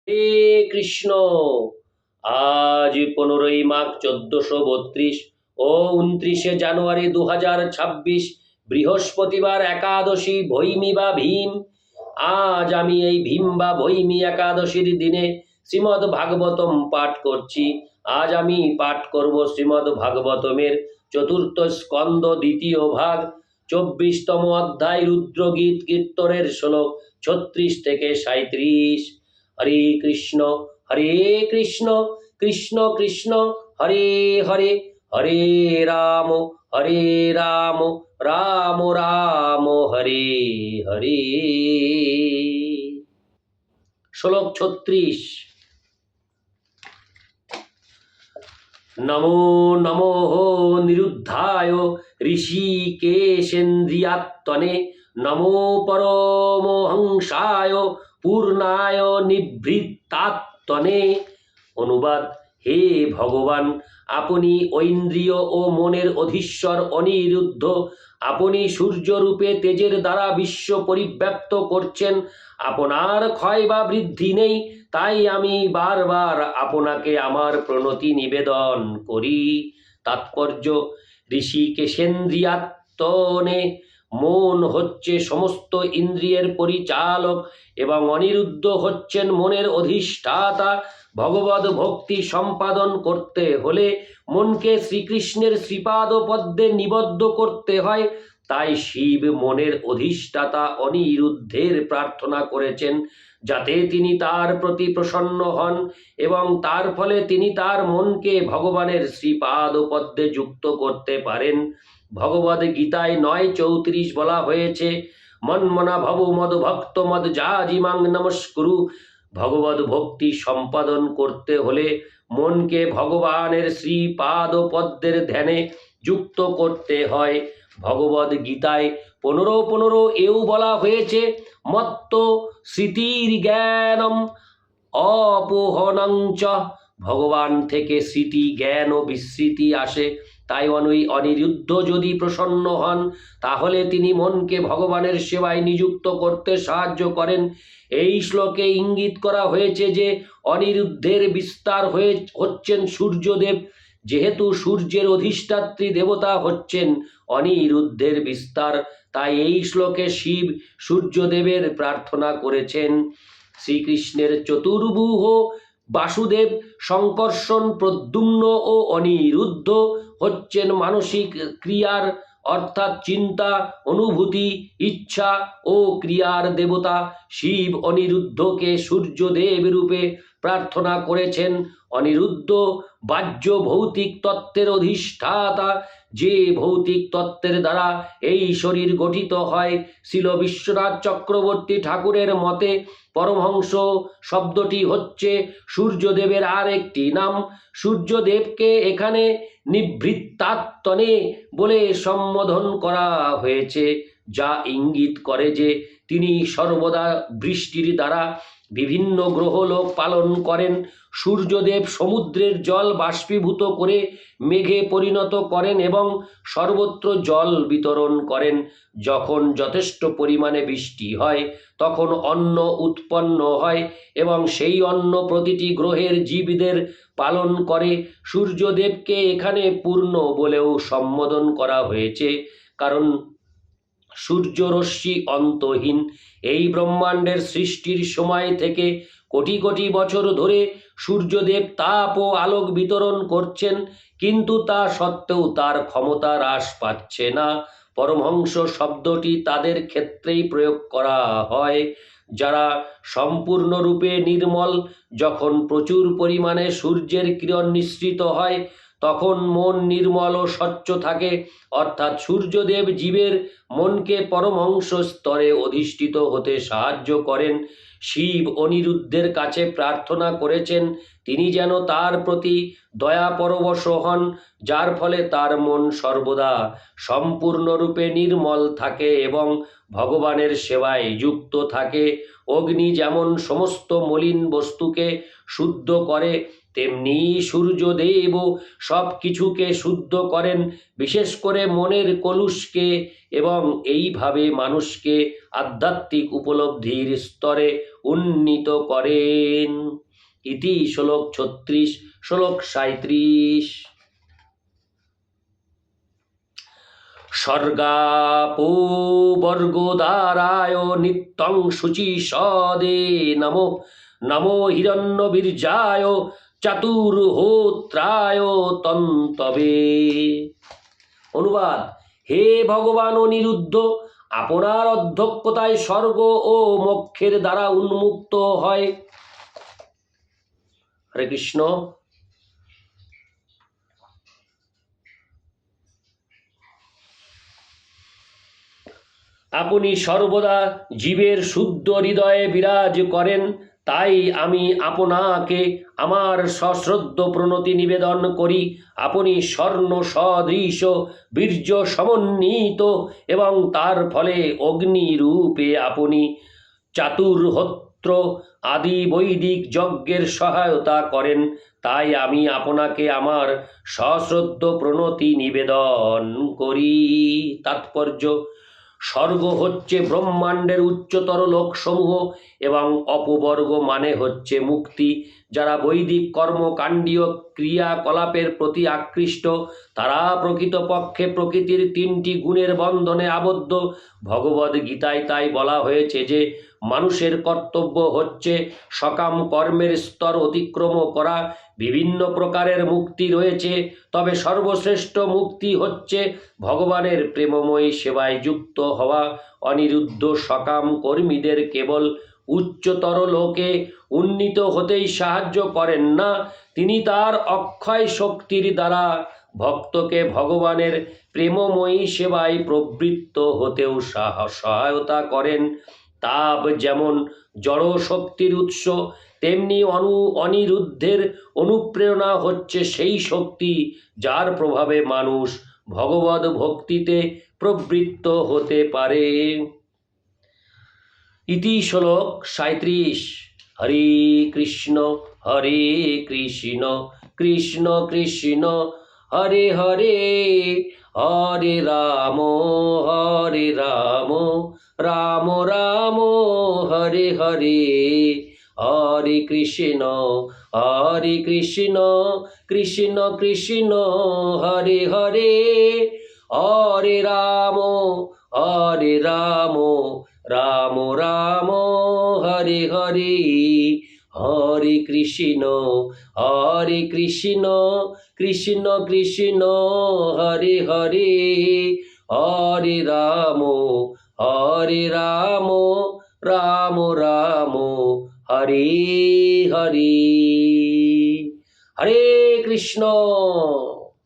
হে কৃষ্ণ। আজ 15ই মাঘ 1432 ও 29শে জানুয়ারি 2026 বৃহস্পতিবার একাদশী ভৈমী বা ভীম। আজ আমি এই ভীম বা ভৈমী একাদশীর দিনে শ্রীমদ্ ভাগবতম পাঠ করছি। আজ আমি পাঠ করব শ্রীমদ্ ভাগবতমের চতুর্থ স্কন্দ দ্বিতীয় ভাগ 24তম অধ্যায় রুদ্রগীত কীর্তনের শ্লোক 36 থেকে 37। হরে কৃষ্ণ কৃষ্ণ কৃষ্ণ হরে হরে, হরে রাম রাম রাম হরে হরে। শ্লোক 36। নমো নমো নিরুদ্ধায় ঋষিকেশেন্দ্রিয়াত্মনে, নমো পরমহংসায় পূর্ণায় নিভৃতাত্মনে। অনুবাদ: হে ভগবান, আপনি ঐন্দ্রিয় ও মনের অধীশ্বর অনিরুদ্ধ। আপনি সূর্যরূপে তেজের দ্বারা বিশ্ব পরিব্যাপ্ত করছেন। আপনার ক্ষয় বা বৃদ্ধি নেই, তাই আমি বারবার আপনাকে আমার প্রণতি নিবেদন করি। তাৎপর্য: ঋষিকেশেন্দ্রিয়াত্মনে মন হচ্ছে সমস্ত ইন্দ্রিয়ের পরিচালক এবং অনিরুদ্ধ হচ্ছেন মনের অধিষ্ঠাতা। ভগবদ ভক্তি সম্পাদন করতে হলে মনকে শ্রীকৃষ্ণের শ্রীপাদ পদ্মে নিবদ্ধ করতে হয়। তাই শিব মনের অধিষ্ঠাতা অনিরুদ্ধের প্রার্থনা করেছেন যাতে তিনি তার প্রতি প্রসন্ন হন এবং তার ফলে তিনি তার মনকে ভগবানের শ্রীপাদ পদ্মে যুক্ত করতে পারেন। ভগবদ গীতায় 9:34 বলা হয়েছে, মন্মনা ভব মদ ভক্ত মদ যাজিমাং নমস্কুরু। ভগবদ ভক্তি সম্পাদন করতে হলে মনকে ভগবানের শ্রীপাদ পদ্মের ধ্যানে যুক্ত করতে হয়। ভগবদ গীতায় 15:15 এও বলা হয়েছে, মত্ত স্মৃতির জ্ঞানম অপোহনং চ। ভগবান থেকে স্মৃতি, জ্ঞান ও বিস্মৃতি আসে। তাই অনিরুদ্ধ যদি প্রসন্ন হন তাহলে তিনি মনকে ভগবানের সেবায় নিযুক্ত করতে সাহায্য করেন। এই শ্লোকে ইঙ্গিত করা হয়েছে যে অনিরুদ্ধের বিস্তার হচ্ছেন সূর্যদেব। যেহেতু সূর্যের অধিষ্ঠাত্রী দেবতা হচ্ছেন অনিরুদ্ধের বিস্তার, তাই এই শ্লোকে শিব সূর্যদেবের প্রার্থনা করেছেন। শ্রীকৃষ্ণের চতুর্ভুজ বাসুদেব, শঙ্কর্ষণ, প্রদ্যুম্ন ও অনিরুদ্ধ হচ্ছেন মানসিক ক্রিয়ার অর্থাৎ চিন্তা, অনুভূতি, ইচ্ছা ও ক্রিয়ার দেবতা। শিব অনিরুদ্ধকে সূর্যদেব রূপে প্রার্থনা করেছেন। অনিরুদ্ধ বাহ্য ভৌতিক তত্ত্বের অধিষ্ঠাতা, যে ভৌতিক তত্ত্বের দ্বারা এই শরীর গঠিত হয়। শ্রীল বিশ্বনাথ চক্রবর্তী ঠাকুরের মতে পরমহংস শব্দটি হচ্ছে সূর্যদেবের আর একটি নাম। সূর্যদেবকে এখানে নিভৃতাত্মনে বলে সম্বোধন করা হয়েছে, যা ইঙ্গিত করে যে তিনি সর্বদা বৃষ্টির দ্বারা বিভিন্ন গ্রহলোক পালন করেন। সূর্যদেব সমুদ্রের জল বাষ্পীভূত করে মেঘে পরিণত করেন এবং সর্বত্র জল বিতরণ করেন। যখন যথেষ্ট পরিমাণে বৃষ্টি হয় তখন অন্ন উৎপন্ন হয় এবং সেই অন্ন প্রতিটি গ্রহের জীবদের পালন করে। সূর্যদেবকে এখানে পূর্ণ বলেও সম্বোধন করা হয়েছে, কারণ সূর্যরশ্মি অন্তহীন। এই ব্রহ্মাণ্ডের সৃষ্টির সময় থেকে কোটি কোটি বছর ধরে সূর্যদেব তাপ ও আলোক বিতরণ করছেন, কিন্তু তা সত্ত্বেও তার ক্ষমতা হ্রাস পাচ্ছে না। পরমহংস শব্দটি তাদের ক্ষেত্রেই প্রয়োগ করা হয় যারা সম্পূর্ণরূপে নির্মল। যখন প্রচুর পরিমাণে সূর্যের কিরণ নিঃসৃত হয় তখন মন নির্মল ও স্বচ্ছ থাকে, অর্থাৎ সূর্যদেব জীবের মনকে পরমহংস স্তরে অধিষ্ঠিত হতে সাহায্য করেন। শিব অনিরুদ্ধের কাছে প্রার্থনা করেছেন তিনি যেন তার প্রতি দয়াপরবশ হন, যার ফলে তার মন সর্বদা সম্পূর্ণরূপে নির্মল থাকে এবং ভগবানের সেবায় যুক্ত থাকে। অগ্নি যেমন সমস্ত মলিন বস্তুকে শুদ্ধ করে, তেমনি সূর্যদেব সব কিছুকে শুদ্ধ করেন, বিশেষ করে মনের কলুষকে, এবং এইভাবে মানুষকে আধ্যাত্মিক উপলব্ধির স্তরে উন্নীত করেন। ইতি শ্লোক 36, শ্লোক 37। স্বর্গাপো বর্গোদারায় নিত্যং শুচি সদে নমো নমো হিরণ্যবীর্যায় চাতুর্হোত্রায় তন্তবে। অনুবাদ: হে ভগবান অনিরুদ্ধ, আপনার অধ্যক্ষতায় স্বর্গ ও মোক্ষের দ্বারা উন্মুক্ত হয়। হরে কৃষ্ণ। আপনি সর্বদা জীবের শুদ্ধ হৃদয়ে বিরাজ করেন, তাই আমি আপনাকে আমার সশ্রদ্ধ প্রণতি নিবেদন করি। আপনি স্বর্ণ সদৃশ, বীর্য সমন্বিত, এবং তার ফলে অগ্নিরূপে আপনি চাতুর্হোত্র আদি বৈদিক যজ্ঞের সহায়তা করেন। তাই আমি আপনাকে আমার সশ্রদ্ধ প্রণতি নিবেদন করি। তাৎপর্য: স্বর্গ হচ্ছে ব্রহ্মাণ্ডের উচ্চতর লোকসমূহ এবং অপবর্গ মানে হচ্ছে মুক্তি। যারা বৈদিক কর্মকাণ্ডীয় ক্রিয়াকলাপের প্রতি আকৃষ্ট, তারা প্রকৃতপক্ষে প্রকৃতির 3টি গুণের বন্ধনে আবদ্ধ। ভগবদ্গীতায় তাই বলা হয়েছে যে মানুষের কর্তব্য হচ্ছে সকাম কর্মের স্তর অতিক্রম করা। বিভিন্ন প্রকারের মুক্তি রয়েছে, তবে সর্বশ্রেষ্ঠ মুক্তি হচ্ছে ভগবানের প্রেমময়ী সেবায় যুক্ত হওয়া। অনিরুদ্ধ সকাম কর্মীদের কেবল উচ্চতর লোকে উন্নীত হতেই সাহায্য করেন না, তিনি তার অক্ষয় শক্তির দ্বারা ভক্তকে ভগবানের প্রেমময়ী সেবায় প্রবৃত্ত হতেও সহায়তা করেন। তাপ যেমন জড় শক্তির উৎস, তেমনি অনিরুদ্ধের অনুপ্রেরণা হচ্ছে সেই শক্তি যার প্রভাবে মানুষ ভগবদ ভক্তিতে প্রবৃত্ত হতে পারে। ইতি শ্লোক 37। হরে কৃষ্ণ কৃষ্ণ কৃষ্ণ হরে হরে, হরে রাম রাম রাম হরে হরে, হরে কৃষ্ণ কৃষ্ণ কৃষ্ণ হরে হরে, হরে রাম রাম রাম হরে হরে, হরে কৃষ্ণ কৃষ্ণ কৃষ্ণ হরে হরে, হরে রাম রাম রাম হরে হরে। হরে কৃষ্ণ।